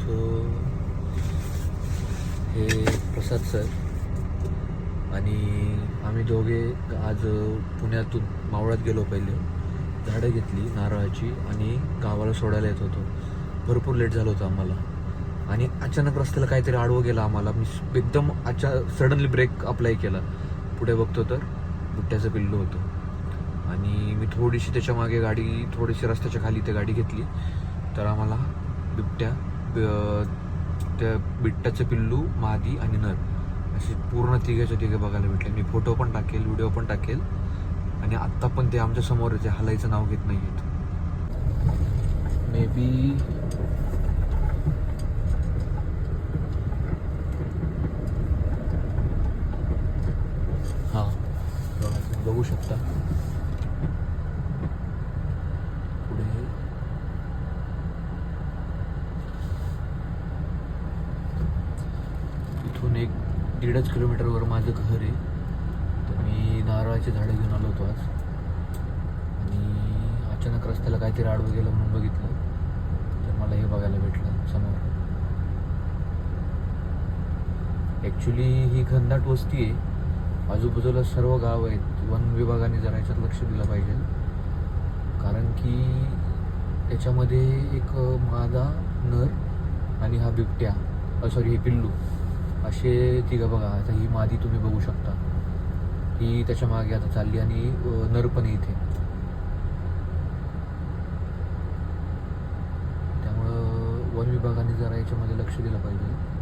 So हे प्रसाद sir आणि आम्ही दोघे आज पुण्यातून मावळात गेलो. पहिले झाडं घेतली नारळाची आणि गावाला सोडायला येत होतो. भरपूर लेट झालं होतं आम्हाला आणि अचानक रस्त्याला काहीतरी आडवं गेलं आम्हाला. मी एकदम सडनली ब्रेक अप्लाय केला. पुढे बघतो तर बिबट्याचं पिल्लू होतं आणि मी थोडीशी त्याच्या मागे गाडी थोडीशी रस्त्याच्या खाली ते गाडी घेतली तर आम्हाला बिबट्या त्या बिबट्याचं पिल्लू, मादी आणि नर असे पूर्ण तिघे बघायला भेटले. मी फोटो पण टाकेल, व्हिडिओ पण टाकेल आणि आत्ता पण ते आमच्या समोर आहे. हलायचं नाव घेत नाही आहेत. मे बी हां, बघू शकता पुढे इथून 1-1.5 किलोमीटरवर माझं घर आहे. तर मी नारळाची झाडं घेऊन आलो होतो आज आणि अचानक रस्त्याला काहीतरी आडवं गेलं म्हणून बघितलं तर मला हे बघायला भेटलं समोर. ॲक्च्युली ही घनदाट वस्ती आहे. आजूबाजूला सर्व गाव आहेत. वन विभागाने जरा याच्यात लक्ष दिलं पाहिजे कारण की त्याच्यामध्ये एक मादा, नर आणि हा बिबट्या सॉरी हे पिल्लू असे तिघं बघा. आता ही मादी तुम्ही बघू शकता, ही त्याच्या मागे आता चालली आणि नर पण इथे. त्यामुळं वन विभागाने जरा याच्यामध्ये लक्ष दिलं पाहिजे.